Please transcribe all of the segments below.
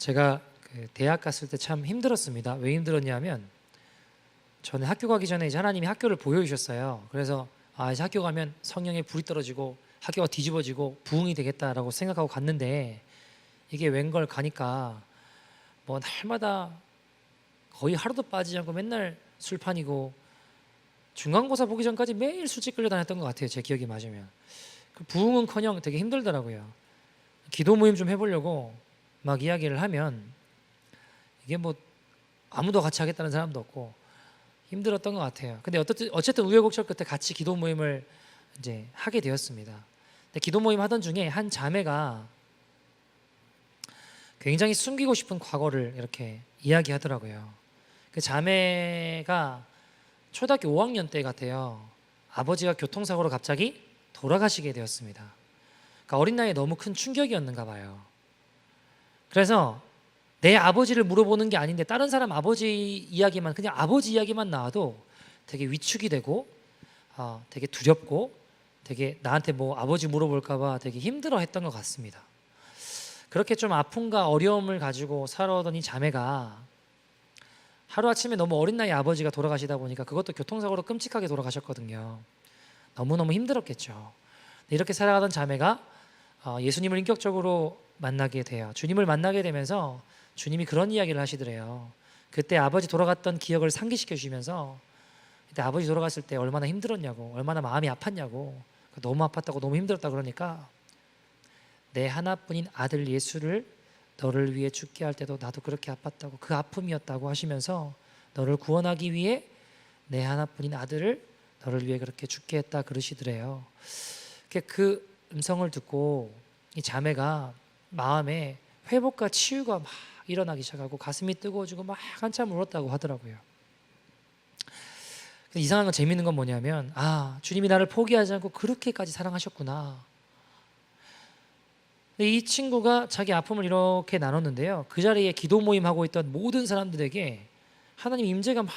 제가 대학 갔을 때 참 힘들었습니다. 왜 힘들었냐면 저는 학교 가기 전에 이제 하나님이 학교를 보여주셨어요. 그래서 이제 학교 가면 성령의 불이 떨어지고 학교가 뒤집어지고 부흥이 되겠다라고 생각하고 갔는데 이게 웬걸 가니까 뭐 날마다 거의 하루도 빠지지 않고 맨날 술판이고 중간고사 보기 전까지 매일 술집 끌려다녔던 것 같아요. 제 기억이 맞으면. 그 부흥은커녕 되게 힘들더라고요. 기도 모임 좀 해보려고 막 이야기를 하면 이게 뭐 아무도 같이 하겠다는 사람도 없고 힘들었던 것 같아요. 근데 어쨌든 우여곡절 끝에 같이 기도 모임을 이제 하게 되었습니다. 근데 기도 모임 하던 중에 한 자매가 굉장히 숨기고 싶은 과거를 이렇게 이야기하더라고요. 그 자매가 초등학교 5학년 때 같아요. 아버지가 교통사고로 갑자기 돌아가시게 되었습니다. 그러니까 어린 나이에 너무 큰 충격이었는가 봐요. 그래서 내 아버지를 물어보는 게 아닌데 다른 사람 아버지 이야기만, 그냥 아버지 이야기만 나와도 되게 위축이 되고 되게 두렵고 되게 나한테 뭐 아버지 물어볼까 봐 되게 힘들어했던 것 같습니다. 그렇게 좀 아픔과 어려움을 가지고 살아오던 이 자매가 하루아침에 너무 어린 나이에 아버지가 돌아가시다 보니까 그것도 교통사고로 끔찍하게 돌아가셨거든요. 너무너무 힘들었겠죠. 이렇게 살아가던 자매가 예수님을 인격적으로 만나게 돼요. 주님을 만나게 되면서 주님이 그런 이야기를 하시더래요. 그때 아버지 돌아갔던 기억을 상기시켜 주시면서 그때 아버지 돌아갔을 때 얼마나 힘들었냐고, 얼마나 마음이 아팠냐고, 너무 아팠다고 너무 힘들었다 그러니까 내 하나뿐인 아들 예수를 너를 위해 죽게 할 때도 나도 그렇게 아팠다고, 그 아픔이었다고 하시면서 너를 구원하기 위해 내 하나뿐인 아들을 너를 위해 그렇게 죽게 했다 그러시더래요. 그 음성을 듣고 이 자매가 마음에 회복과 치유가 막 일어나기 시작하고 가슴이 뜨거워지고 막 한참 울었다고 하더라고요. 이상한 건, 재밌는 건 뭐냐면 주님이 나를 포기하지 않고 그렇게까지 사랑하셨구나. 이 친구가 자기 아픔을 이렇게 나눴는데요, 그 자리에 기도 모임 하고 있던 모든 사람들에게 하나님 임재가 막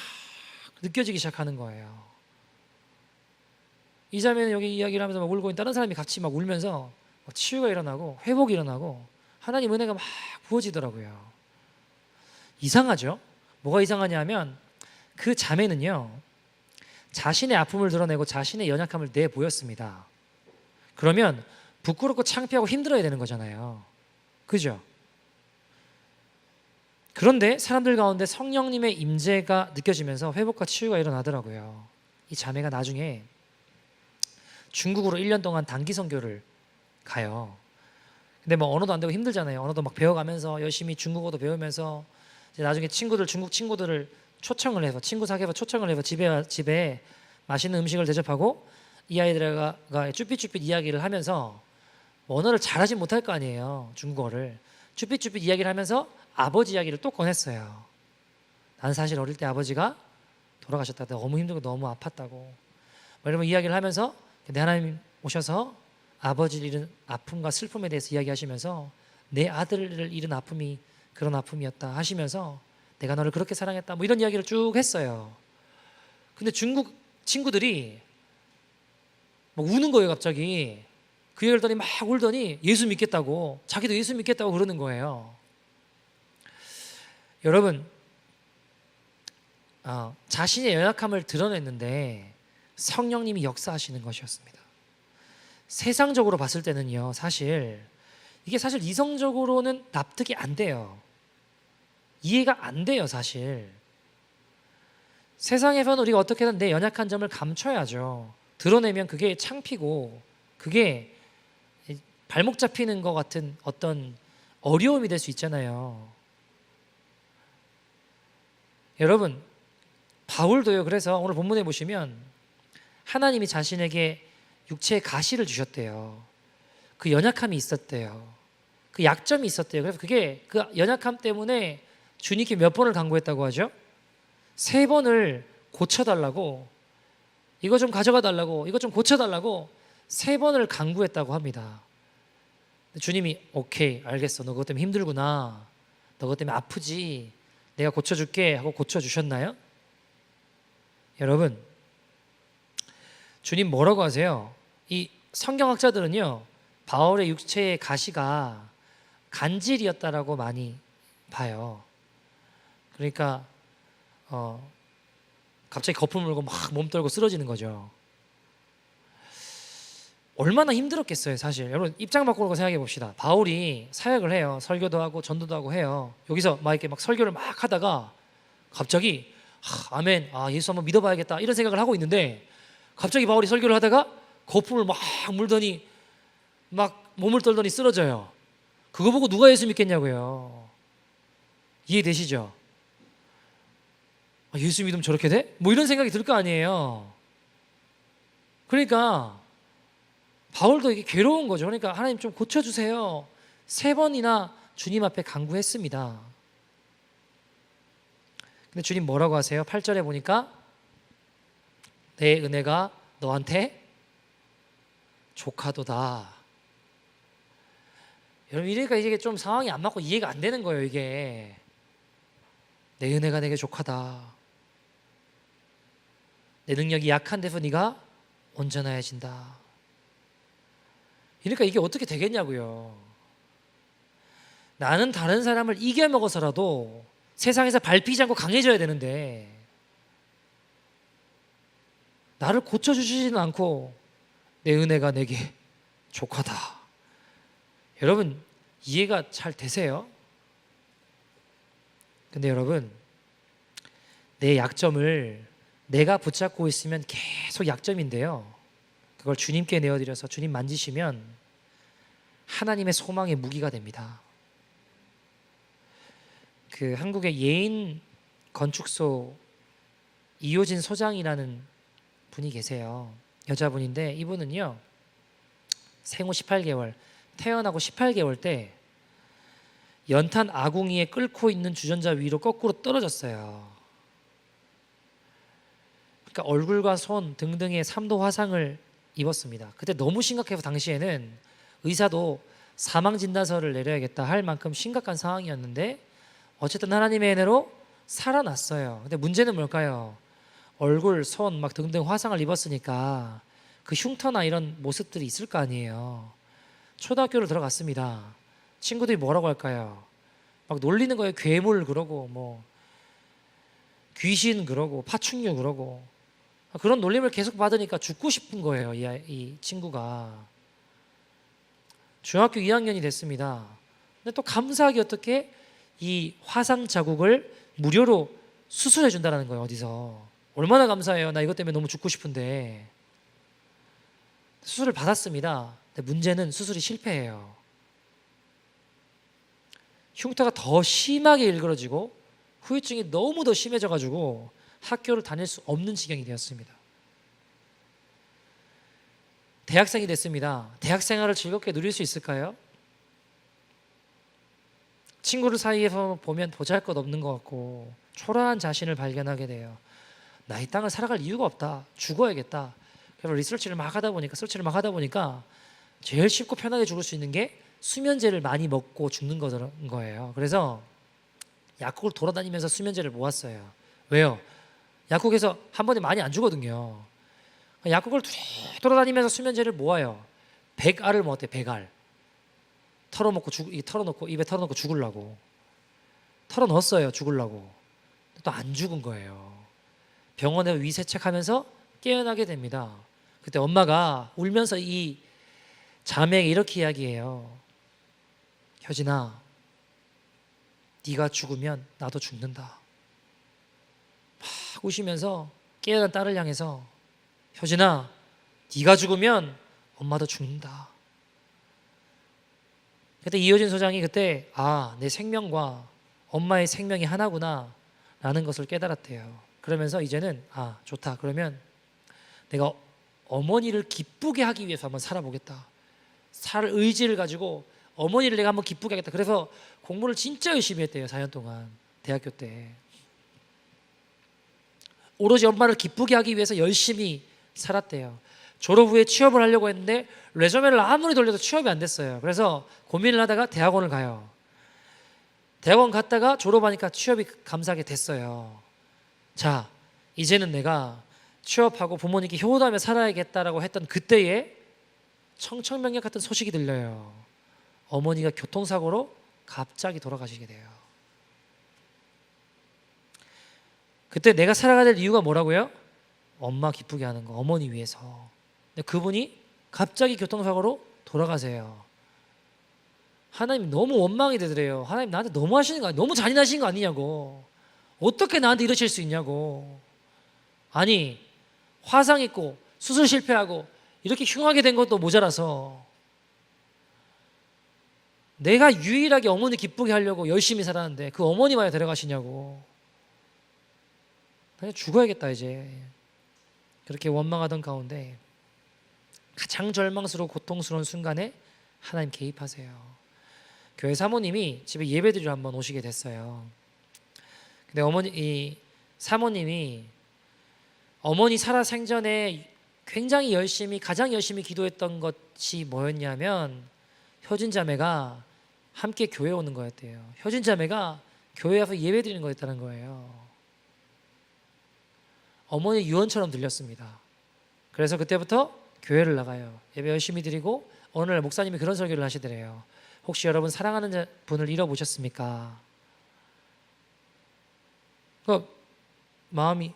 느껴지기 시작하는 거예요. 이 자매는 여기 이야기를 하면서 막 울고 있는 다른 사람이 같이 막 울면서 치유가 일어나고 회복이 일어나고 하나님 은혜가 막 부어지더라고요. 이상하죠? 뭐가 이상하냐면 그 자매는요, 자신의 아픔을 드러내고 자신의 연약함을 내보였습니다. 그러면 부끄럽고 창피하고 힘들어야 되는 거잖아요. 그죠? 그런데 사람들 가운데 성령님의 임재가 느껴지면서 회복과 치유가 일어나더라고요. 이 자매가 나중에 중국으로 1년 동안 단기 선교를 가요. 근데 뭐 언어도 안 되고 힘들잖아요. 언어도 막 배워가면서 열심히 중국어도 배우면서 이제 나중에 중국 친구들을 초청을 해서, 친구 사귀어서 초청을 해서 집에 맛있는 음식을 대접하고 이 아이들과 쭈삣쭈삣 이야기를 하면서 언어를 잘하진 못할 거 아니에요. 중국어를 쭈삣쭈삣 이야기를 하면서 아버지 이야기를 또 꺼냈어요. 나는 사실 어릴 때 아버지가 돌아가셨다, 너무 힘들고 너무 아팠다고 이러면 이야기를 하면서 내 하나님 오셔서 아버지를 잃은 아픔과 슬픔에 대해서 이야기하시면서 내 아들을 잃은 아픔이 그런 아픔이었다 하시면서 내가 너를 그렇게 사랑했다, 뭐 이런 이야기를 쭉 했어요. 근데 중국 친구들이 막 우는 거예요. 갑자기 그 얘기를 했더니 막 울더니 예수 믿겠다고, 자기도 예수 믿겠다고 그러는 거예요. 여러분, 자신의 연약함을 드러냈는데 성령님이 역사하시는 것이었습니다. 세상적으로 봤을 때는요, 이게 사실 이성적으로는 납득이 안 돼요. 이해가 안 돼요. 사실 세상에서는 우리가 어떻게든 내 연약한 점을 감춰야죠. 드러내면 그게 창피고 그게 발목 잡히는 것 같은 어떤 어려움이 될 수 있잖아요. 여러분, 바울도요, 그래서 오늘 본문에 보시면 하나님이 자신에게 육체의 가시를 주셨대요. 그 연약함이 있었대요. 그 약점이 있었대요. 그래서 그게 그 연약함 때문에 주님께 몇 번을 간구했다고 하죠? 3번을 고쳐달라고, 이거 좀 가져가 달라고, 이거 좀 고쳐달라고 3번을 간구했다고 합니다. 주님이 오케이, 알겠어, 너 그것 때문에 힘들구나, 너 그것 때문에 아프지, 내가 고쳐줄게 하고 고쳐주셨나요? 여러분, 주님 뭐라고 하세요? 이 성경학자들은요, 바울의 육체의 가시가 간질이었다라고 많이 봐요. 그러니까 갑자기 거품 물고 막 몸 떨고 쓰러지는 거죠. 얼마나 힘들었겠어요, 사실. 여러분 입장 바꾸고 생각해 봅시다. 바울이 사역을 해요. 설교도 하고 전도도 하고 해요. 여기서 막 이렇게 막 설교를 막 하다가 갑자기 아멘, 예수 한번 믿어봐야겠다 이런 생각을 하고 있는데 갑자기 바울이 설교를 하다가 거품을 막 물더니 막 몸을 떨더니 쓰러져요. 그거 보고 누가 예수 믿겠냐고요. 이해되시죠? 예수 믿으면 저렇게 돼? 뭐 이런 생각이 들 거 아니에요. 그러니까 바울도 이게 괴로운 거죠. 그러니까 하나님 좀 고쳐주세요. 3번이나 주님 앞에 간구했습니다. 근데 주님 뭐라고 하세요? 8절에 보니까 내 은혜가 너한테 족하도다. 여러분 이러니까 이게 좀 상황이 안 맞고 이해가 안 되는 거예요. 이게 내 은혜가 내게 족하다. 내 능력이 약한 데서 네가 온전해진다. 그러니까 이게 어떻게 되겠냐고요. 나는 다른 사람을 이겨먹어서라도 세상에서 밟히지 않고 강해져야 되는데 나를 고쳐주시지는 않고 내 은혜가 내게 족하다. 여러분 이해가 잘 되세요? 근데 여러분 내 약점을 내가 붙잡고 있으면 계속 약점인데요, 그걸 주님께 내어드려서 주님 만지시면 하나님의 소망의 무기가 됩니다. 그 한국의 예인 건축소 이효진 소장이라는 분이 계세요. 여자분인데 이분은요 생후 18개월 태어나고 18개월 때 연탄 아궁이에 끓고 있는 주전자 위로 거꾸로 떨어졌어요. 그러니까 얼굴과 손 등등의 3도 화상을 입었습니다. 그때 너무 심각해서 당시에는 의사도 사망 진단서를 내려야겠다 할 만큼 심각한 상황이었는데 어쨌든 하나님의 은혜로 살아났어요. 근데 문제는 뭘까요? 얼굴, 손 막 등등 화상을 입었으니까 그 흉터나 이런 모습들이 있을 거 아니에요. 초등학교를 들어갔습니다. 친구들이 뭐라고 할까요? 막 놀리는 거예요. 괴물 그러고 뭐 귀신 그러고 파충류 그러고 그런 놀림을 계속 받으니까 죽고 싶은 거예요. 이 친구가. 중학교 2학년이 됐습니다. 근데 또 감사하게 어떻게 이 화상 자국을 무료로 수술해 준다는 거예요. 어디서. 얼마나 감사해요. 나 이것 때문에 너무 죽고 싶은데. 수술을 받았습니다. 근데 문제는 수술이 실패해요. 흉터가 더 심하게 일그러지고 후유증이 너무 더 심해져가지고 학교를 다닐 수 없는 지경이 되었습니다. 대학생이 됐습니다. 대학 생활을 즐겁게 누릴 수 있을까요? 친구들 사이에서 보면 보잘것없는 것 같고 초라한 자신을 발견하게 돼요. 나 이 땅을 살아갈 이유가 없다. 죽어야겠다. 그래서 리서치를 막 하다 보니까 제일 쉽고 편하게 죽을 수 있는 게 수면제를 많이 먹고 죽는 거예요. 그래서 약국을 돌아다니면서 수면제를 모았어요. 왜요? 약국에서 한 번에 많이 안 주거든요. 약국을 돌아다니면서 수면제를 모아요. 100알을 모았대요. 100알. 털어놓고 입에 털어놓고 죽으려고. 털어넣었어요. 죽으려고. 또 안 죽은 거예요. 병원에 위세척하면서 깨어나게 됩니다. 그때 엄마가 울면서 이 자매에게 이렇게 이야기해요. 효진아, 네가 죽으면 나도 죽는다. 막 우시면서 깨어난 딸을 향해서 효진아, 네가 죽으면 엄마도 죽는다. 그때 이효진 소장이 그때 내 생명과 엄마의 생명이 하나구나 라는 것을 깨달았대요. 그러면서 이제는 좋다. 그러면 내가 어머니를 기쁘게 하기 위해서 한번 살아보겠다. 살 의지를 가지고 어머니를 내가 한번 기쁘게 하겠다. 그래서 공부를 진짜 열심히 했대요. 4년 동안 대학교 때. 오로지 엄마를 기쁘게 하기 위해서 열심히 살았대요. 졸업 후에 취업을 하려고 했는데 레저메를 아무리 돌려도 취업이 안 됐어요. 그래서 고민을 하다가 대학원을 가요. 대학원 갔다가 졸업하니까 취업이 감사하게 됐어요. 자, 이제는 내가 취업하고 부모님께 효도하며 살아야겠다라고 했던 그때에 청천벽력 같은 소식이 들려요. 어머니가 교통사고로 갑자기 돌아가시게 돼요. 그때 내가 살아가야 될 이유가 뭐라고요? 엄마 기쁘게 하는 거, 어머니 위해서. 근데 그분이 갑자기 교통사고로 돌아가세요. 하나님 너무 원망이 되더래요. 하나님 나한테 너무 하시는 거 아니야? 너무 잔인하신 거 아니냐고. 어떻게 나한테 이러실 수 있냐고. 아니, 화상 입고 수술 실패하고 이렇게 흉하게 된 것도 모자라서 내가 유일하게 어머니 기쁘게 하려고 열심히 살았는데 그 어머니만에 데려가시냐고. 그냥 죽어야겠다 이제. 그렇게 원망하던 가운데 가장 절망스러워 고통스러운 순간에 하나님 개입하세요. 교회 사모님이 집에 예배드리러 한번 오시게 됐어요. 근데 이 사모님이 어머니 살아 생전에 굉장히 가장 열심히 기도했던 것이 뭐였냐면 효진 자매가 함께 교회 오는 거였대요. 효진 자매가 교회 와서 예배 드리는 거였다는 거예요. 어머니 유언처럼 들렸습니다. 그래서 그때부터 교회를 나가요. 예배 열심히 드리고 어느 날 목사님이 그런 설교를 하시더래요. 혹시 여러분 사랑하는 분을 잃어보셨습니까? 그 마음이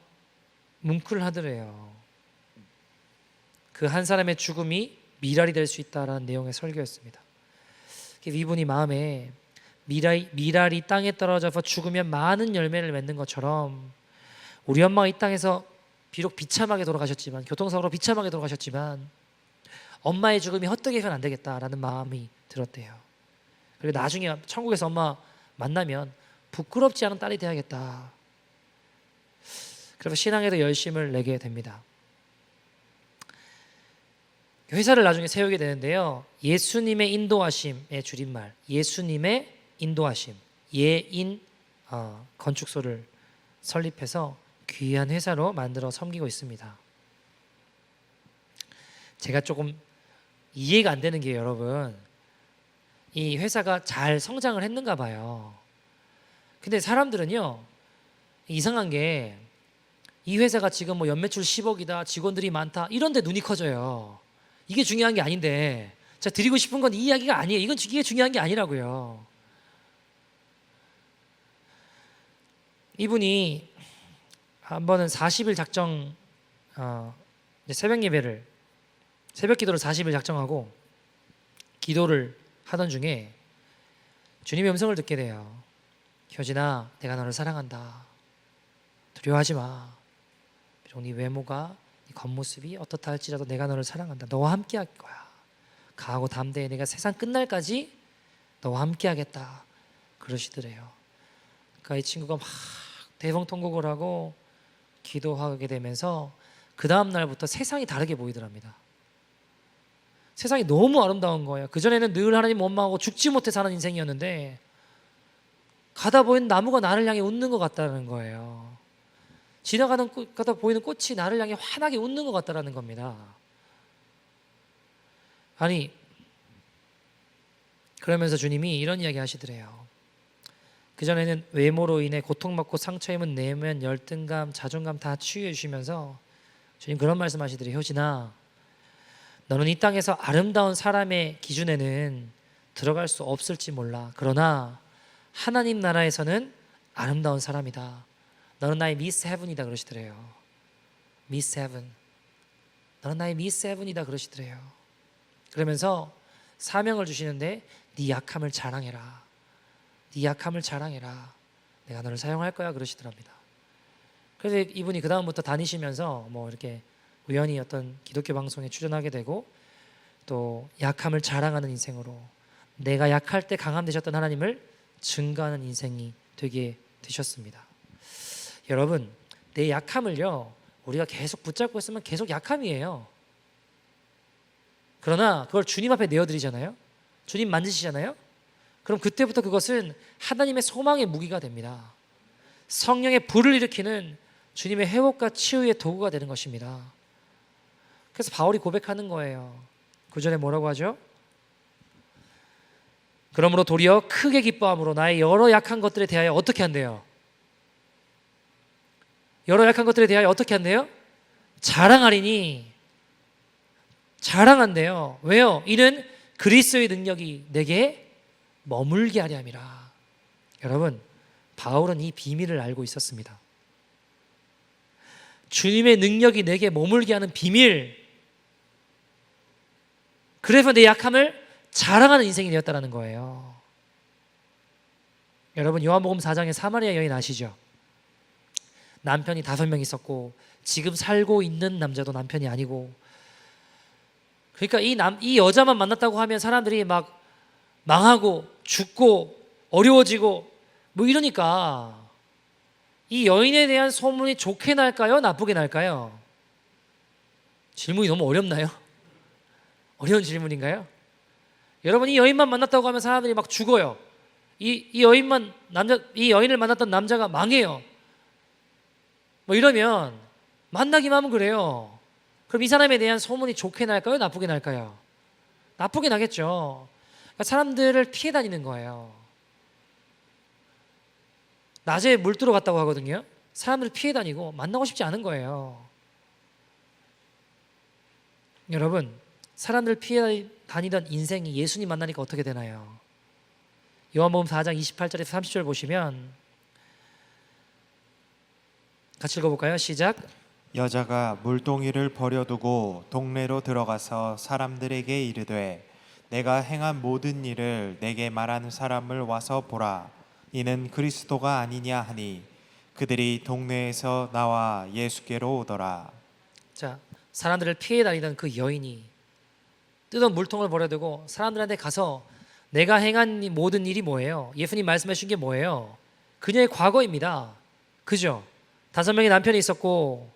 뭉클하더래요. 그 한 사람의 죽음이 미랄이 될 수 있다라는 내용의 설교였습니다. 이분이 마음에 미랄이 땅에 떨어져서 죽으면 많은 열매를 맺는 것처럼 우리 엄마가 이 땅에서 비록 비참하게 돌아가셨지만, 교통사고로 비참하게 돌아가셨지만 엄마의 죽음이 헛되게 해서는 안 되겠다라는 마음이 들었대요. 그리고 나중에 천국에서 엄마 만나면 부끄럽지 않은 딸이 돼야겠다. 그래서 신앙에도 열심을 내게 됩니다. 회사를 나중에 세우게 되는데요. 예수님의 인도하심의 줄임말, 예수님의 인도하심, 예인 건축소를 설립해서 귀한 회사로 만들어 섬기고 있습니다. 제가 조금 이해가 안 되는 게 여러분, 이 회사가 잘 성장을 했는가 봐요. 근데 사람들은요, 이상한 게 이 회사가 지금 뭐 연매출 10억이다, 직원들이 많다, 이런 데 눈이 커져요. 이게 중요한 게 아닌데, 제가 드리고 싶은 건 이 이야기가 아니에요. 이게 중요한 게 아니라고요. 이분이 한 번은 40일 작정, 새벽 기도를 40일 작정하고 기도를 하던 중에 주님의 음성을 듣게 돼요. 효진아, 내가 너를 사랑한다. 두려워하지 마. 비록 네 외모가, 네 겉모습이 어떻다 할지라도 내가 너를 사랑한다. 너와 함께 할 거야. 강하고 담대해. 내가 세상 끝날까지 너와 함께 하겠다. 그러시더래요. 그러니까 이 친구가 막 대성통곡을 하고 기도하게 되면서 그 다음 날부터 세상이 다르게 보이더랍니다. 세상이 너무 아름다운 거예요. 그전에는 늘 하나님 원망하고 죽지 못해 사는 인생이었는데 가다 보이는 나무가 나를 향해 웃는 것 같다는 거예요. 가다 보이는 꽃이 나를 향해 환하게 웃는 것 같다는 겁니다. 아니, 그러면서 주님이 이런 이야기 하시더래요. 그전에는 외모로 인해 고통받고 상처 입은 내면, 열등감, 자존감 다 치유해 주시면서 주님 그런 말씀 하시더래요. 효진아, 너는 이 땅에서 아름다운 사람의 기준에는 들어갈 수 없을지 몰라. 그러나 하나님 나라에서는 아름다운 사람이다. 너는 나의 미스 헤븐이다 그러시더래요. 미스 헤븐. 너는 나의 미스 헤븐이다 그러시더래요. 그러면서 사명을 주시는데 네 약함을 자랑해라. 네 약함을 자랑해라. 내가 너를 사용할 거야 그러시더랍니다. 그래서 이분이 그 다음부터 다니시면서 뭐 이렇게 우연히 어떤 기독교 방송에 출연하게 되고 또 약함을 자랑하는 인생으로 내가 약할 때 강함 되셨던 하나님을 증거하는 인생이 되게 되셨습니다. 여러분, 내 약함을요 우리가 계속 붙잡고 있으면 계속 약함이에요. 그러나 그걸 주님 앞에 내어드리잖아요. 주님 만지시잖아요. 그럼 그때부터 그것은 하나님의 소망의 무기가 됩니다. 성령의 불을 일으키는 주님의 회복과 치유의 도구가 되는 것입니다. 그래서 바울이 고백하는 거예요. 9절에 뭐라고 하죠? 그러므로 도리어 크게 기뻐함으로 나의 여러 약한 것들에 대하여 어떻게 한대요? 여러 약한 것들에 대하여 어떻게 한대요? 자랑하리니. 자랑한대요. 왜요? 이는 그리스도의 능력이 내게 머물게 하려 함이라. 여러분, 바울은 이 비밀을 알고 있었습니다. 주님의 능력이 내게 머물게 하는 비밀. 그래서 내 약함을 자랑하는 인생이 되었다는 거예요. 여러분, 요한복음 4장의 사마리아 여인 아시죠? 남편이 5명 있었고 지금 살고 있는 남자도 남편이 아니고, 그러니까 이 여자만 만났다고 하면 사람들이 막 망하고 죽고 어려워지고 뭐 이러니까 이 여인에 대한 소문이 좋게 날까요? 나쁘게 날까요? 질문이 너무 어렵나요? 어려운 질문인가요? 여러분, 이 여인만 만났다고 하면 사람들이 막 죽어요. 이 여인을 만났던 남자가 망해요. 뭐 이러면 만나기만 하면 그래요. 그럼 이 사람에 대한 소문이 좋게 날까요? 나쁘게 날까요? 나쁘게 나겠죠. 그러니까 사람들을 피해 다니는 거예요. 낮에 물 뜨러 갔다고 하거든요. 사람들 피해 다니고 만나고 싶지 않은 거예요. 여러분, 사람들 피해 다니던 인생이 예수님 만나니까 어떻게 되나요? 요한복음 4장 28절에서 30절 보시면 같이 읽어볼까요? 시작. 여자가 물동이를 버려두고 동네로 들어가서 사람들에게 이르되 내가 행한 모든 일을 내게 말하는 사람을 와서 보라. 이는 그리스도가 아니냐 하니 그들이 동네에서 나와 예수께로 오더라. 자, 사람들을 피해 다니던 그 여인이 뜨던 물통을 버려두고 사람들한테 가서 내가 행한 모든 일이 뭐예요? 예수님 말씀해 주신 게 뭐예요? 그녀의 과거입니다. 그죠? 5명의 남편이 있었고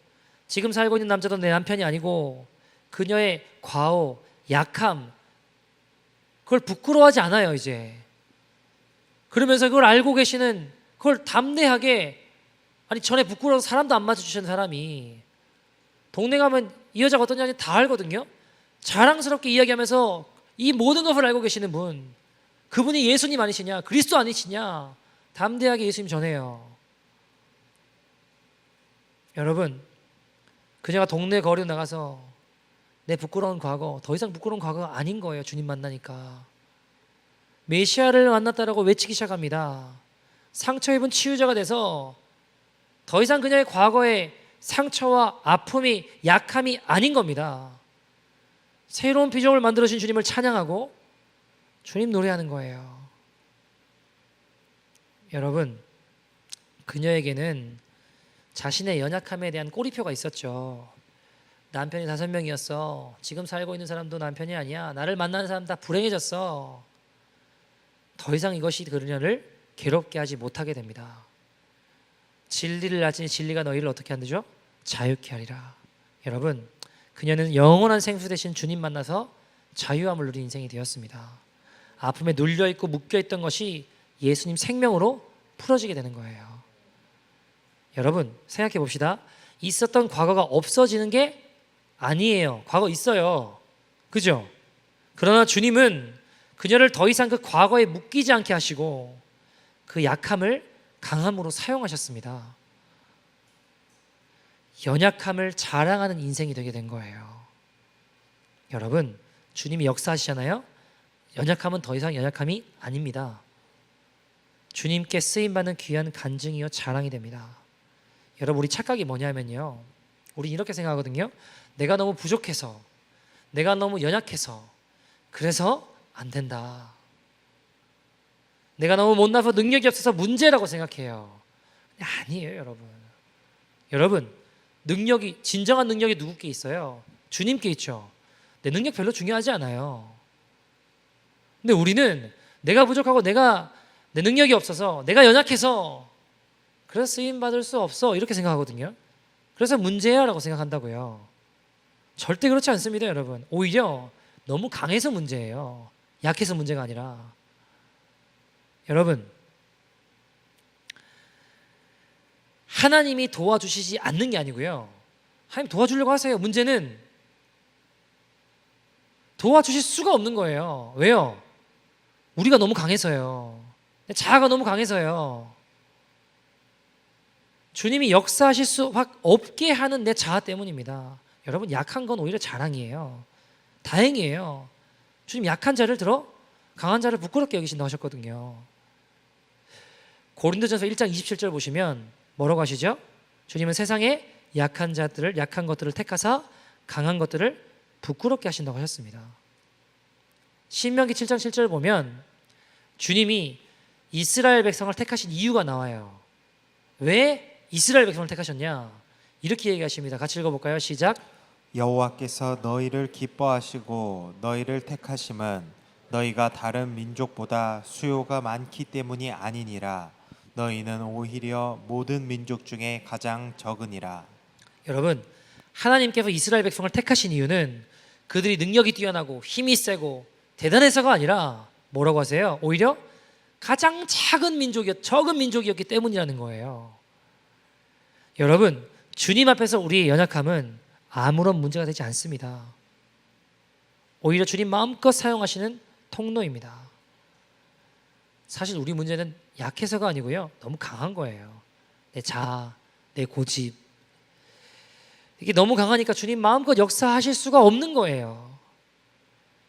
지금 살고 있는 남자도 내 남편이 아니고 그녀의 과오, 약함, 그걸 부끄러워하지 않아요 이제. 그러면서 그걸 알고 계시는, 그걸 담대하게, 아니 전에 부끄러워서 사람도 안 맞아주시는 사람이 동네 가면 이 여자가 어떤 여자인지 다 알거든요. 자랑스럽게 이야기하면서 이 모든 것을 알고 계시는 분, 그분이 예수님 아니시냐, 그리스도 아니시냐, 담대하게 예수님 전해요. 여러분, 그녀가 동네 거리로 나가서 내 부끄러운 과거, 더 이상 부끄러운 과거가 아닌 거예요. 주님 만나니까 메시아를 만났다라고 외치기 시작합니다. 상처 입은 치유자가 돼서 더 이상 그녀의 과거의 상처와 아픔이, 약함이 아닌 겁니다. 새로운 비전을 만들어주신 주님을 찬양하고 주님 노래하는 거예요. 여러분, 그녀에게는 자신의 연약함에 대한 꼬리표가 있었죠. 남편이 5명이었어. 지금 살고 있는 사람도 남편이 아니야. 나를 만나는 사람 다 불행해졌어. 더 이상 이것이 그녀를 괴롭게 하지 못하게 됩니다. 진리를 알지니 진리가 너희를 어떻게 한다죠? 자유케 하리라. 여러분, 그녀는 영원한 생수 되신 주님 만나서 자유함을 누린 인생이 되었습니다. 아픔에 눌려있고 묶여있던 것이 예수님 생명으로 풀어지게 되는 거예요. 여러분, 생각해 봅시다. 있었던 과거가 없어지는 게 아니에요. 과거 있어요. 그죠? 그러나 주님은 그녀를 더 이상 그 과거에 묶이지 않게 하시고 그 약함을 강함으로 사용하셨습니다. 연약함을 자랑하는 인생이 되게 된 거예요. 여러분, 주님이 역사하시잖아요. 연약함은 더 이상 연약함이 아닙니다. 주님께 쓰임받는 귀한 간증이요 자랑이 됩니다. 여러분, 우리 착각이 뭐냐면요, 우리 이렇게 생각하거든요. 내가 너무 부족해서, 내가 너무 연약해서 그래서 안 된다. 내가 너무 못나서 능력이 없어서 문제라고 생각해요. 아니에요, 여러분. 여러분, 능력이, 진정한 능력이 누구께 있어요? 주님께 있죠. 내 능력 별로 중요하지 않아요. 근데 우리는 내가 부족하고 내 능력이 없어서, 내가 연약해서 그래서 쓰임받을 수 없어, 이렇게 생각하거든요. 그래서 문제야 라고 생각한다고요. 절대 그렇지 않습니다, 여러분. 오히려 너무 강해서 문제예요. 약해서 문제가 아니라. 여러분, 하나님이 도와주시지 않는 게 아니고요, 하나님 도와주려고 하세요. 문제는 도와주실 수가 없는 거예요. 왜요? 우리가 너무 강해서요. 자아가 너무 강해서요. 주님이 역사하실 수 없게 하는 내 자아 때문입니다. 여러분, 약한 건 오히려 자랑이에요. 다행이에요. 주님 약한 자를 들어 강한 자를 부끄럽게 여기신다고 하셨거든요. 고린도전서 1장 27절 보시면 뭐라고 하시죠? 주님은 세상에 약한 것들을 택하사 강한 것들을 부끄럽게 하신다고 하셨습니다. 신명기 7장 7절 보면 주님이 이스라엘 백성을 택하신 이유가 나와요. 왜 이스라엘 백성을 택하셨냐? 이렇게 얘기하십니다. 같이 읽어볼까요? 시작. 여호와께서 너희를 기뻐하시고 너희를 택하심은 너희가 다른 민족보다 수요가 많기 때문이 아니니라. 너희는 오히려 모든 민족 중에 가장 적으니라. 여러분, 하나님께서 이스라엘 백성을 택하신 이유는 그들이 능력이 뛰어나고 힘이 세고 대단해서가 아니라 뭐라고 하세요? 오히려 가장 적은 민족이었기 때문이라는 거예요. 여러분, 주님 앞에서 우리의 연약함은 아무런 문제가 되지 않습니다. 오히려 주님 마음껏 사용하시는 통로입니다. 사실 우리 문제는 약해서가 아니고요, 너무 강한 거예요. 내 자아, 내 고집, 이게 너무 강하니까 주님 마음껏 역사하실 수가 없는 거예요.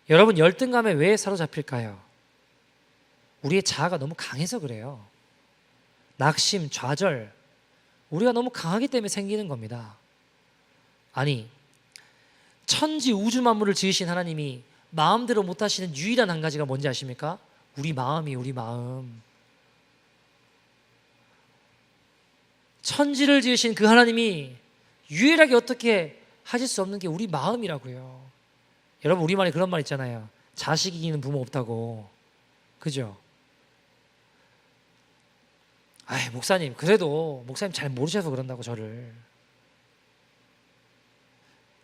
여러분, 열등감에 왜 사로잡힐까요? 우리의 자아가 너무 강해서 그래요. 낙심, 좌절, 우리가 너무 강하기 때문에 생기는 겁니다. 아니, 천지 우주 만물을 지으신 하나님이 마음대로 못하시는 유일한 한 가지가 뭔지 아십니까? 우리 마음. 천지를 지으신 그 하나님이 유일하게 어떻게 하실 수 없는 게 우리 마음이라고요. 여러분, 우리말에 그런 말 있잖아요. 자식 이기는 부모 없다고. 그죠? 목사님, 그래도 목사님 잘 모르셔서 그런다고 저를.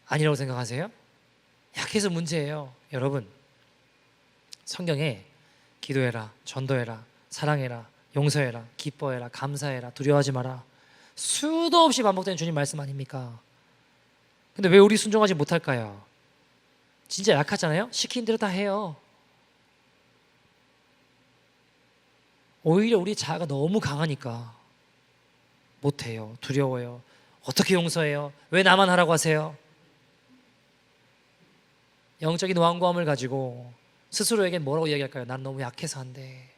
아니라고 생각하세요? 약해서 문제예요. 여러분, 성경에 기도해라, 전도해라, 사랑해라, 용서해라, 기뻐해라, 감사해라, 두려워하지 마라, 수도 없이 반복되는 주님 말씀 아닙니까? 근데 왜 우리 순종하지 못할까요? 진짜 약하잖아요? 시킨 대로 다 해요. 오히려 우리 자아가 너무 강하니까 못해요. 두려워요. 어떻게 용서해요? 왜 나만 하라고 하세요? 영적인 완고함을 가지고 스스로에게 뭐라고 이야기할까요? 난 너무 약해서 안 돼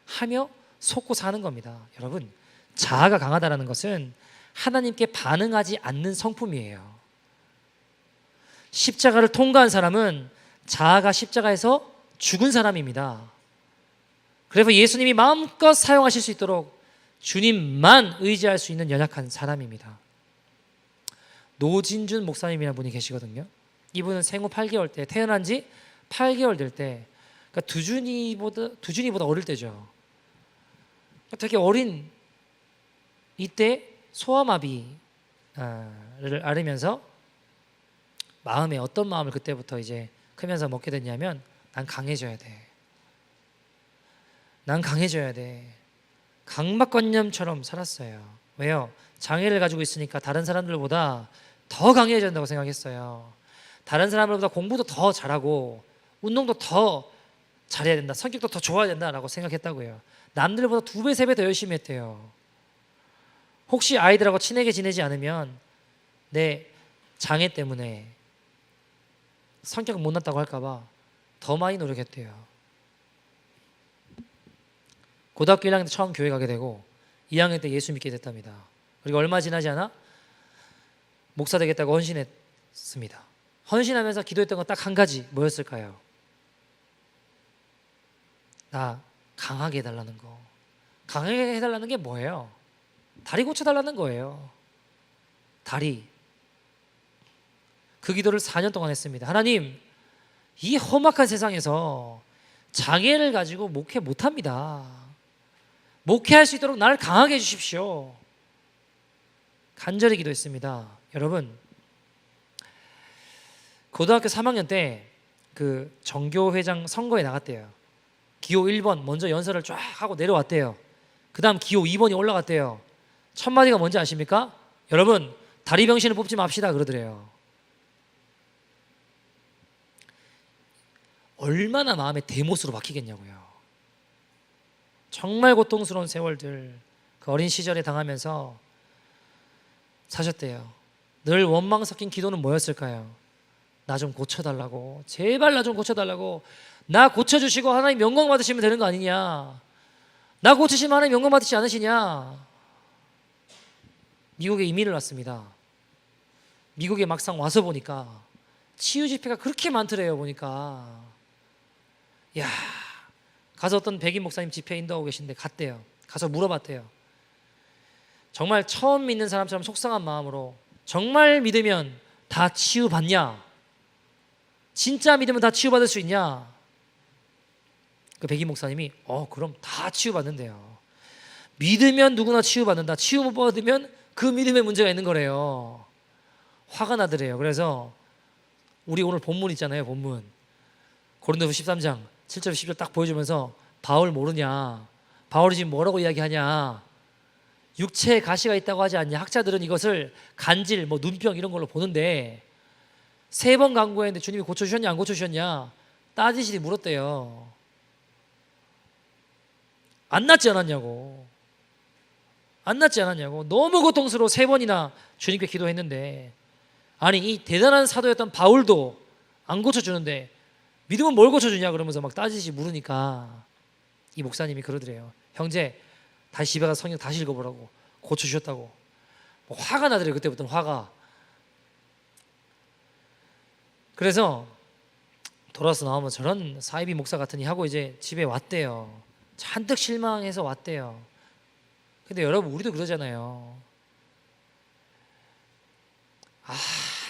하며 속고 사는 겁니다. 여러분, 자아가 강하다는 것은 하나님께 반응하지 않는 성품이에요. 십자가를 통과한 사람은 자아가 십자가에서 죽은 사람입니다. 그래서 예수님이 마음껏 사용하실 수 있도록 주님만 의지할 수 있는 연약한 사람입니다. 노진준 목사님이라는 분이 계시거든요. 이분은 생후 8개월 때, 태어난 지 8개월 될 때, 그러니까 두준이보다 어릴 때죠. 그러니까 되게 어린 이때 소아마비를 앓으면서 마음에 어떤 마음을 그때부터 이제 크면서 먹게 됐냐면, 난 강해져야 돼. 강박관념처럼 살았어요. 왜요? 장애를 가지고 있으니까 다른 사람들보다 더 강해져야 된다고 생각했어요. 다른 사람들보다 공부도 더 잘하고 운동도 더 잘해야 된다, 성격도 더 좋아야 된다라고 생각했다고요. 남들보다 2배, 3배 더 열심히 했대요. 혹시 아이들하고 친하게 지내지 않으면 내 장애 때문에 성격 못났다고 할까봐 더 많이 노력했대요. 고등학교 1학년 때 처음 교회 가게 되고 2학년 때 예수 믿게 됐답니다. 그리고 얼마 지나지 않아 목사 되겠다고 헌신했습니다. 헌신하면서 기도했던 건 딱 한 가지, 뭐였을까요? 나 강하게 해달라는 거. 강하게 해달라는 게 뭐예요? 다리 고쳐달라는 거예요. 다리. 그 기도를 4년 동안 했습니다. 하나님, 이 험악한 세상에서 장애를 가지고 목회 못합니다. 목회할 수 있도록 나를 강하게 해주십시오. 간절히 기도했습니다. 여러분, 고등학교 3학년 때 그 정교회장 선거에 나갔대요. 기호 1번 먼저 연설을 쫙 하고 내려왔대요. 그 다음 기호 2번이 올라갔대요. 첫 마디가 뭔지 아십니까? 여러분, 다리 병신을 뽑지 맙시다 그러더래요. 얼마나 마음에 대못으로 박히겠냐고요. 정말 고통스러운 세월들, 그 어린 시절에 당하면서 사셨대요. 늘 원망 섞인 기도는 뭐였을까요? 나 좀 고쳐달라고, 제발 나 좀 고쳐달라고. 나 고쳐주시고 하나님 영광 받으시면 되는 거 아니냐. 나 고치시면 하나님 영광 받으시지 않으시냐. 미국에 이민을 왔습니다. 미국에 막상 와서 보니까 치유 집회가 그렇게 많더래요. 보니까 야, 가서 어떤 백인 목사님 집회 인도하고 계신데 갔대요. 가서 물어봤대요. 정말 처음 믿는 사람처럼 속상한 마음으로 정말 믿으면 다 치유받냐? 진짜 믿으면 다 치유받을 수 있냐? 그 백인 목사님이 그럼 다 치유받는데요. 믿으면 누구나 치유받는다. 치유 못 받으면 그 믿음에 문제가 있는 거래요. 화가 나더래요. 그래서 우리 오늘 본문 있잖아요. 본문 고린도서 13장 7절 10절 딱 보여주면서 바울 모르냐? 바울이 지금 뭐라고 이야기하냐? 육체에 가시가 있다고 하지 않냐? 학자들은 이것을 간질, 눈병 이런 걸로 보는데 3번 간구했는데 주님이 고쳐주셨냐 안 고쳐주셨냐 따지시니 물었대요. 안 낫지 않았냐고. 안 낫지 않았냐고. 너무 고통스러워 3번이나 주님께 기도했는데 아니 이 대단한 사도였던 바울도 안 고쳐주는데 믿으면 뭘 고쳐주냐 그러면서 막 따지시 물으니까 이 목사님이 그러더래요. 형제 다시 집에 가서 성경 다시 읽어보라고. 고쳐주셨다고. 화가 나더래요. 그때부터는 화가. 그래서 돌아서 나오면 저런 사이비 목사 같으니 하고 이제 집에 왔대요. 잔뜩 실망해서 왔대요. 근데 여러분 우리도 그러잖아요.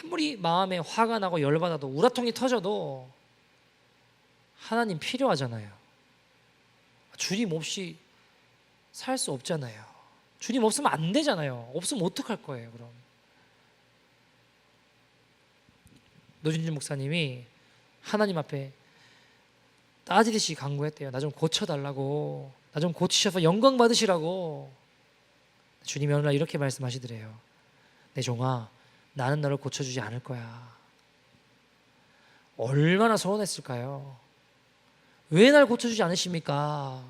아무리 마음에 화가 나고 열받아도 우라통이 터져도 하나님 필요하잖아요. 주님 없이 살 수 없잖아요. 주님 없으면 안 되잖아요. 없으면 어떡할 거예요 그럼. 노진준 목사님이 하나님 앞에 따지듯이 간구했대요. 나 좀 고쳐달라고. 나 좀 고치셔서 영광 받으시라고. 주님이 어느 날 이렇게 말씀하시더래요. 내 종아 나는 너를 고쳐주지 않을 거야. 얼마나 서운했을까요? 왜 날 고쳐주지 않으십니까?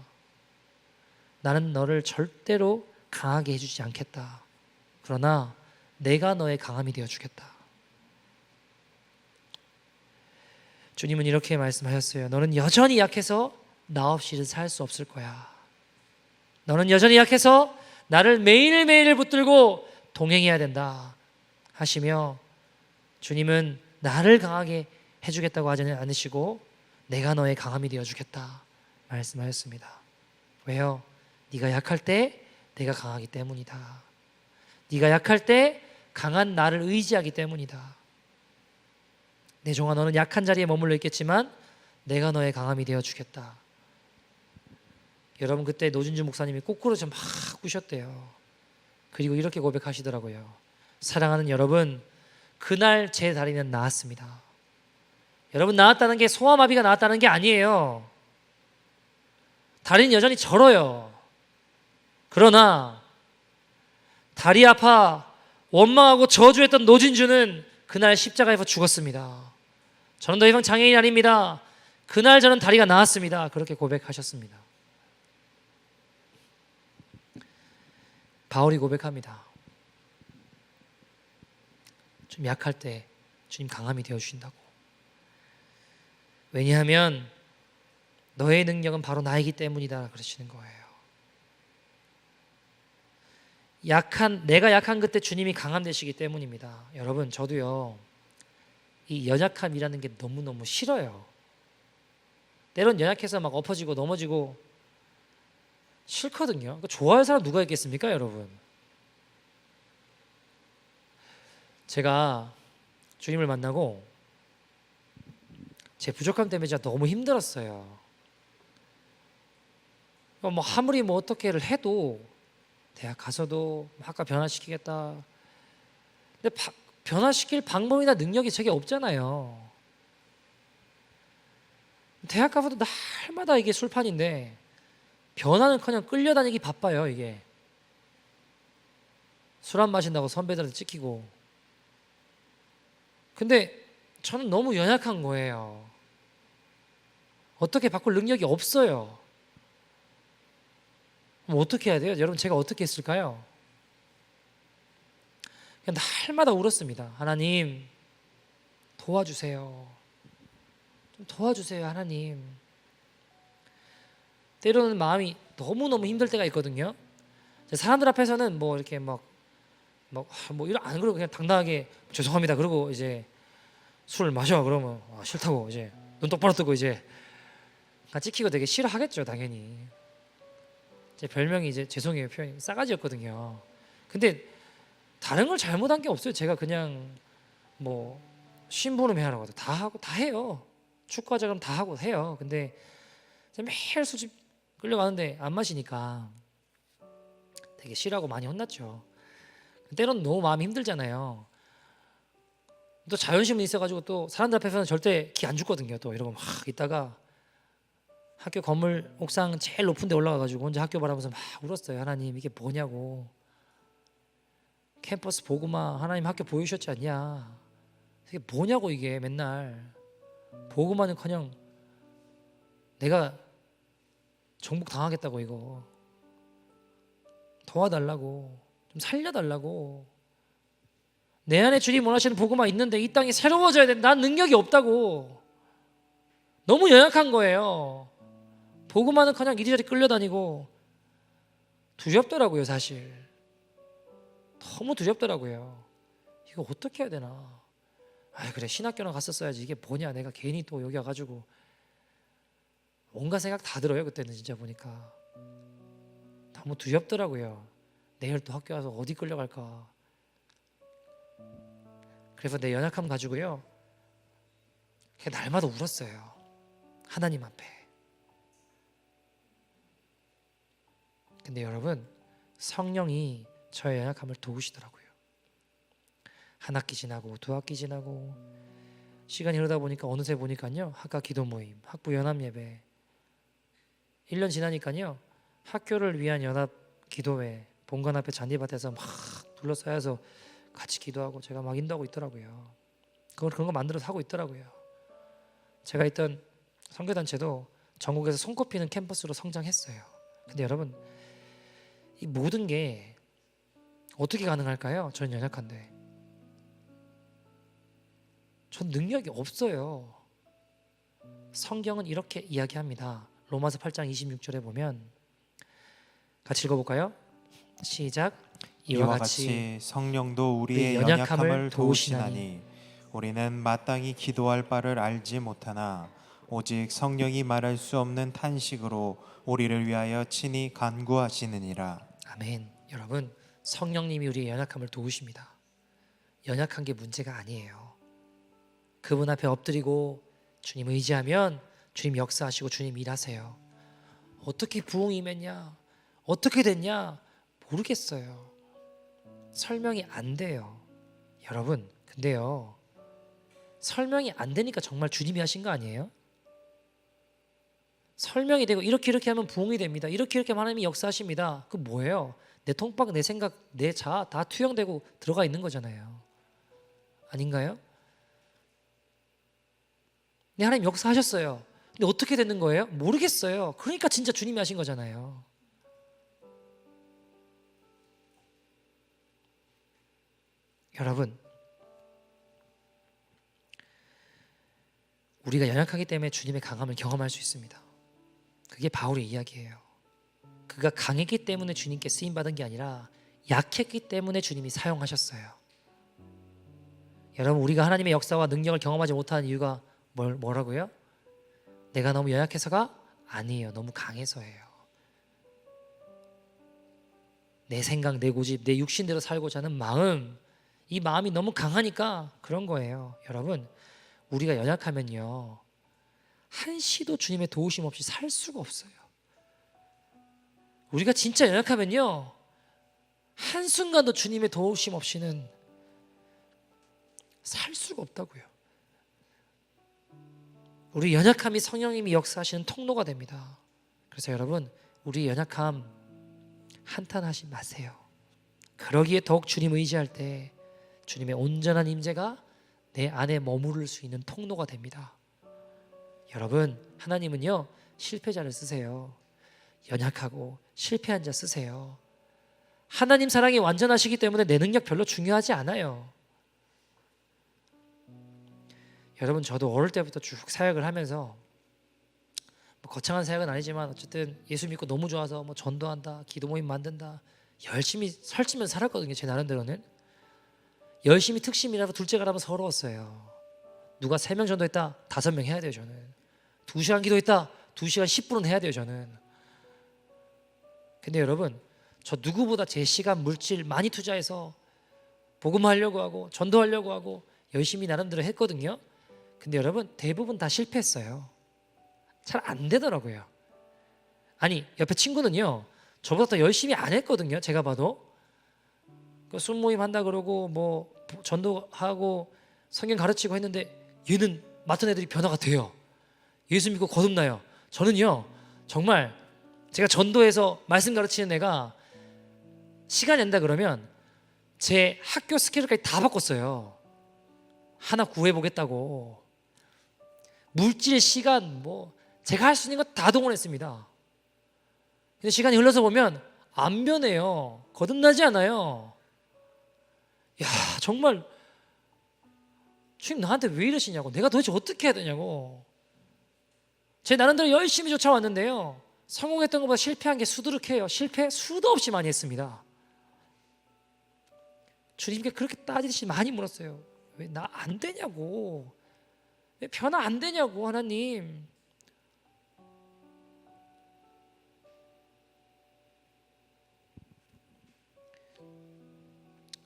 나는 너를 절대로 강하게 해주지 않겠다. 그러나 내가 너의 강함이 되어주겠다. 주님은 이렇게 말씀하셨어요. 너는 여전히 약해서 나 없이는 살 수 없을 거야. 너는 여전히 약해서 나를 매일매일 붙들고 동행해야 된다 하시며 주님은 나를 강하게 해주겠다고 하지 않으시고 내가 너의 강함이 되어주겠다 말씀하셨습니다. 왜요? 네가 약할 때 내가 강하기 때문이다. 네가 약할 때 강한 나를 의지하기 때문이다. 내 종아 너는 약한 자리에 머물러 있겠지만 내가 너의 강함이 되어주겠다. 여러분 그때 노진주 목사님이 거꾸로 좀 막 우셨대요. 그리고 이렇게 고백하시더라고요. 사랑하는 여러분, 그날 제 다리는 나았습니다. 여러분 나았다는 게 소아마비가 나았다는 게 아니에요. 다리는 여전히 절어요. 그러나 다리 아파 원망하고 저주했던 노진주는 그날 십자가에서 죽었습니다. 저는 더 이상 장애인이 아닙니다. 그날 저는 다리가 나았습니다. 그렇게 고백하셨습니다. 바울이 고백합니다. 좀 약할 때 주님 강함이 되어주신다고. 왜냐하면 너의 능력은 바로 나이기 때문이다 그러시는 거예요. 내가 약한 그때 주님이 강함 되시기 때문입니다. 여러분 저도요 이 연약함이라는 게 너무너무 싫어요. 때론 연약해서 막 엎어지고 넘어지고 싫거든요. 좋아할 사람 누가 있겠습니까 여러분? 제가 주님을 만나고 제 부족함 때문에 진짜 너무 힘들었어요. 아무리 어떻게를 해도 대학 가서도 학과 변화시키겠다. 근데 변화시킬 방법이나 능력이 제게 없잖아요. 대학 가서도 날마다 이게 술판인데 변화는커녕 끌려다니기 바빠요. 이게 술 안 마신다고 선배들한테 찍히고. 근데 저는 너무 연약한 거예요. 어떻게 바꿀 능력이 없어요. 그럼 어떻게 해야 돼요? 여러분 제가 어떻게 했을까요? 그냥 날마다 울었습니다. 하나님 도와주세요. 좀 도와주세요 하나님. 때로는 마음이 너무너무 힘들 때가 있거든요. 사람들 앞에서는 이렇게 막 뭐 이런 안 그러고 그냥 당당하게 죄송합니다. 그러고 이제 술을 마셔 그러면 싫다고 이제 눈 똑바로 뜨고 이제 찍히고 되게 싫어하겠죠 당연히. 제 별명이 이제 죄송해요 표현이 싸가지였거든요. 근데 다른 걸 잘못한 게 없어요. 제가 그냥 뭐 심부름 해라고 해도 다 하고 다 해요. 축구하자 그러면 다 하고 해요. 근데 매일 술집 끌려가는데 안 마시니까 되게 싫어하고 많이 혼났죠. 때로는 너무 마음이 힘들잖아요. 또 자존심은 있어가지고 또 사람들 앞에서는 절대 기 안 죽거든요. 또 이러고 막 있다가 학교 건물 옥상 제일 높은 데 올라가가지고 혼자 학교 바라보면서 막 울었어요. 하나님 이게 뭐냐고. 캠퍼스 보고만 하나님 학교 보여주셨지 않냐. 이게 뭐냐고 이게 맨날. 보고만은커녕 내가 정복 당하겠다고 이거. 도와달라고. 좀 살려달라고. 내 안에 주님 원하시는 복음만 있는데 이 땅이 새로워져야 돼. 난 능력이 없다고. 너무 연약한 거예요. 복음만은커녕 이리저리 끌려다니고 두렵더라고요 사실. 너무 두렵더라고요. 이거 어떻게 해야 되나. 그래 신학교나 갔었어야지. 이게 뭐냐. 내가 괜히 또 여기 와가지고 온갖 생각 다 들어요. 그때는 진짜 보니까 너무 두렵더라고요. 내일 또 학교 와서 어디 끌려갈까. 그래서 내 연약함 가지고요 날마다 울었어요. 하나님 앞에. 근데 여러분 성령이 저의 연약함을 도우시더라고요. 한 학기 지나고 두 학기 지나고 시간이 흐르다 보니까 어느새 보니까요 학과 기도 모임, 학부 연합 예배 1년 지나니까요 학교를 위한 연합 기도회 본관 앞에 잔디밭에서 막 둘러싸여서 같이 기도하고 제가 막 인도하고 있더라고요. 그런 거 만들어서 하고 있더라고요. 제가 있던 선교단체도 전국에서 손꼽히는 캠퍼스로 성장했어요. 근데 여러분 이 모든 게 어떻게 가능할까요? 저는 연약한데. 전 능력이 없어요. 성경은 이렇게 이야기합니다. 로마서 8장 26절에 보면 같이 읽어볼까요? 시작. 이와 같이 성령도 우리의 연약함을 도우시나니 우리는 마땅히 기도할 바를 알지 못하나 오직 성령이 말할 수 없는 탄식으로 우리를 위하여 친히 간구하시느니라. 아멘. 여러분 성령님이 우리의 연약함을 도우십니다. 연약한 게 문제가 아니에요. 그분 앞에 엎드리고 주님 의지하면 주님 역사하시고 주님 일하세요. 어떻게 부흥이 임했냐, 어떻게 됐냐 모르겠어요. 설명이 안 돼요. 여러분 근데요 설명이 안 되니까 정말 주님이 하신 거 아니에요? 설명이 되고 이렇게 하면 부흥이 됩니다. 이렇게 하면 하나님이 역사하십니다. 그 뭐예요? 내 통박, 내 생각, 내 자아 다 투영되고 들어가 있는 거잖아요. 아닌가요? 네, 하나님 역사하셨어요. 근데 어떻게 되는 거예요? 모르겠어요. 그러니까 진짜 주님이 하신 거잖아요. 여러분 우리가 연약하기 때문에 주님의 강함을 경험할 수 있습니다. 그게 바울의 이야기예요. 그가 강했기 때문에 주님께 쓰임받은 게 아니라 약했기 때문에 주님이 사용하셨어요. 여러분 우리가 하나님의 역사와 능력을 경험하지 못하는 이유가 뭐라고요? 내가 너무 연약해서가 아니에요. 너무 강해서예요. 내 생각, 내 고집, 내 육신대로 살고자 하는 마음, 이 마음이 너무 강하니까 그런 거예요. 여러분 우리가 연약하면요 한시도 주님의 도우심 없이 살 수가 없어요. 우리가 진짜 연약하면요 한순간도 주님의 도우심 없이는 살 수가 없다고요. 우리 연약함이 성령님이 역사하시는 통로가 됩니다. 그래서 여러분 우리 연약함 한탄하지 마세요. 그러기에 더욱 주님 의지할 때 주님의 온전한 임재가 내 안에 머무를 수 있는 통로가 됩니다. 여러분 하나님은요 실패자를 쓰세요. 연약하고 실패한 자 쓰세요. 하나님 사랑이 완전하시기 때문에 내 능력 별로 중요하지 않아요. 여러분 저도 어릴 때부터 쭉 사역을 하면서 거창한 사역은 아니지만 어쨌든 예수 믿고 너무 좋아서 전도한다, 기도 모임 만든다 열심히 설치면 살았거든요. 제 나름대로는. 열심히 특심이라고 둘째가라면 서러웠어요. 누가 3명 전도했다 5명 해야 돼요. 저는 2시간 기도했다 2시간 10분은 해야 돼요. 저는. 근데 여러분, 저 누구보다 제 시간 물질 많이 투자해서 복음하려고 하고 전도하려고 하고 열심히 나름대로 했거든요. 근데 여러분, 대부분 다 실패했어요. 잘 안 되더라고요. 아니, 옆에 친구는요 저보다 더 열심히 안 했거든요. 제가 봐도 그 순모임 한다 그러고 뭐 전도하고 성경 가르치고 했는데 얘는 맡은 애들이 변화가 돼요. 예수 믿고 거듭나요. 저는요 정말 제가 전도해서 말씀 가르치는 애가 시간이 된다 그러면 제 학교 스케줄까지 다 바꿨어요. 하나 구해보겠다고. 물질, 시간, 뭐 제가 할 수 있는 거 다 동원했습니다. 근데 시간이 흘러서 보면 안 변해요. 거듭나지 않아요. 야, 정말 주님 나한테 왜 이러시냐고, 내가 도대체 어떻게 해야 되냐고. 제 나름대로 열심히 쫓아왔는데요, 성공했던 것보다 실패한 게 수두룩해요. 실패 수도 없이 많이 했습니다. 주님께 그렇게 따지듯이 많이 물었어요. 왜 나 안 되냐고, 왜 변화 안 되냐고 하나님.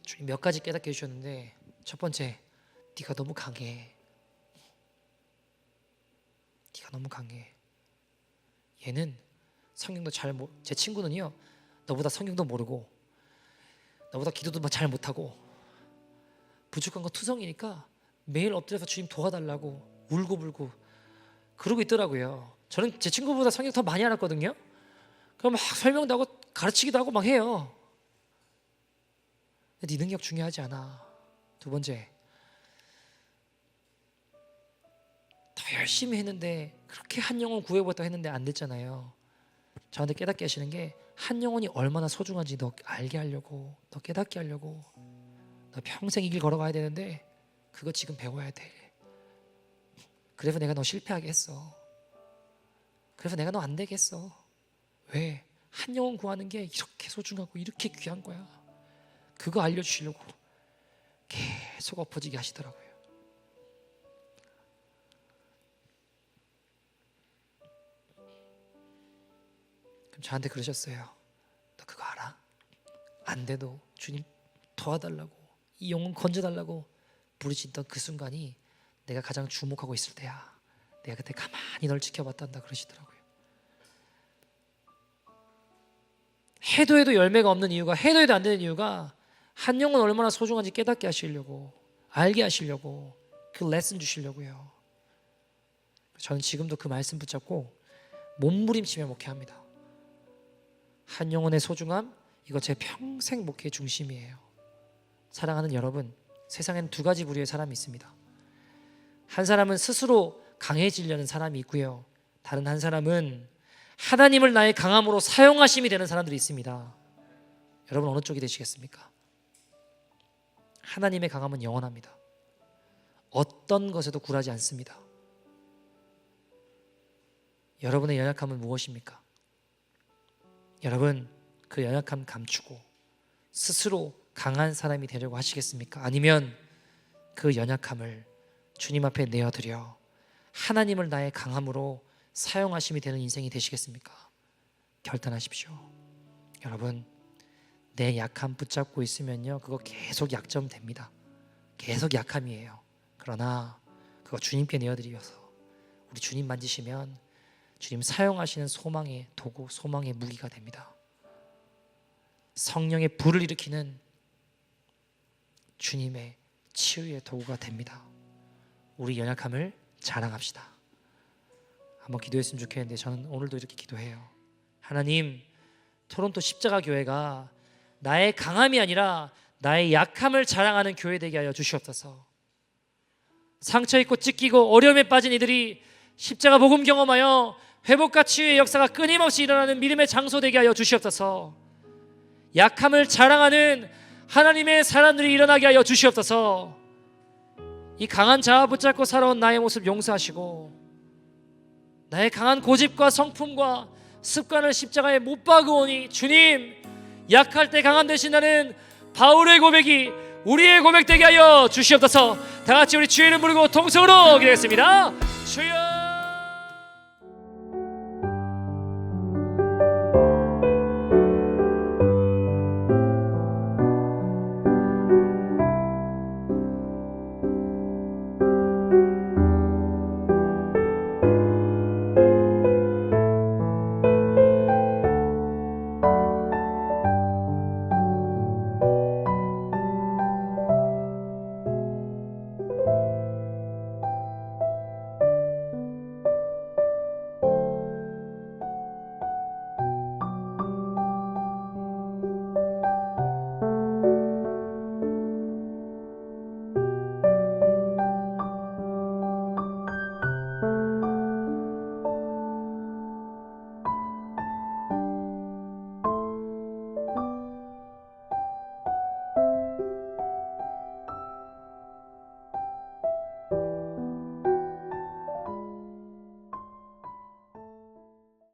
주님 몇 가지 깨닫게 해주셨는데, 첫 번째, 네가 너무 강해. 네가 너무 강해. 얘는 성경도 제 친구는요 너보다 성경도 모르고 너보다 기도도 잘 못하고 부족한 거 투성이니까 매일 엎드려서 주님 도와달라고 울고불고 그러고 있더라고요. 저는 제 친구보다 성경 더 많이 알았거든요. 그럼 막 설명도 하고 가르치기도 하고 막 해요. 근데 네 능력 중요하지 않아. 두 번째, 더 열심히 했는데, 그렇게 한 영혼 구해보겠다고 했는데 안 됐잖아요. 저한테 깨닫게 하시는 게, 한 영혼이 얼마나 소중한지 너 알게 하려고, 너 깨닫게 하려고. 너 평생 이 길 걸어가야 되는데 그거 지금 배워야 돼. 그래서 내가 너 실패하게 했어. 그래서 내가 너 안 되게 했어. 왜? 한 영혼 구하는 게 이렇게 소중하고 이렇게 귀한 거야. 그거 알려주시려고 계속 엎어지게 하시더라고요. 그럼 저한테 그러셨어요. 너 그거 알아? 안 돼도 주님 도와달라고, 이 영혼 건져달라고 부르짖던 그 순간이 내가 가장 주목하고 있을 때야. 내가 그때 가만히 널 지켜봤단다 그러시더라고요. 해도 해도 열매가 없는 이유가, 해도 해도 안 되는 이유가, 한 영혼 얼마나 소중한지 깨닫게 하시려고, 알게 하시려고, 그 레슨 주시려고요. 저는 지금도 그 말씀 붙잡고 몸부림치며 목회합니다. 한 영혼의 소중함, 이거 제 평생 목회의 중심이에요. 사랑하는 여러분, 세상에는 두 가지 부류의 사람이 있습니다. 한 사람은 스스로 강해지려는 사람이 있고요, 다른 한 사람은 하나님을 나의 강함으로 사용하심이 되는 사람들이 있습니다. 여러분 어느 쪽이 되시겠습니까? 하나님의 강함은 영원합니다. 어떤 것에도 굴하지 않습니다. 여러분의 연약함은 무엇입니까? 여러분 그 연약함 감추고 스스로 강한 사람이 되려고 하시겠습니까? 아니면 그 연약함을 주님 앞에 내어드려 하나님을 나의 강함으로 사용하심이 되는 인생이 되시겠습니까? 결단하십시오. 여러분, 내 약함 붙잡고 있으면요, 그거 계속 약점 됩니다. 계속 약함이에요. 그러나 그거 주님께 내어드려서 우리 주님 만지시면 주님 사용하시는 소망의 도구, 소망의 무기가 됩니다. 성령의 불을 일으키는 주님의 치유의 도구가 됩니다. 우리 연약함을 자랑합시다. 한번 기도했으면 좋겠는데 저는 오늘도 이렇게 기도해요. 하나님, 토론토 십자가 교회가 나의 강함이 아니라 나의 약함을 자랑하는 교회 되게 하여 주시옵소서. 상처 입고 찢기고 어려움에 빠진 이들이 십자가 복음 경험하여 회복과 치유의 역사가 끊임없이 일어나는 믿음의 장소 되게 하여 주시옵소서. 약함을 자랑하는 하나님의 사람들이 일어나게 하여 주시옵소서. 이 강한 자아 붙잡고 살아온 나의 모습 용서하시고, 나의 강한 고집과 성품과 습관을 십자가에 못 박으오니 주님, 약할 때 강한 되신 나는 바울의 고백이 우리의 고백되게 하여 주시옵소서. 다 같이 우리 주의 이름 부르고 통성으로 기도하겠습니다. 주여.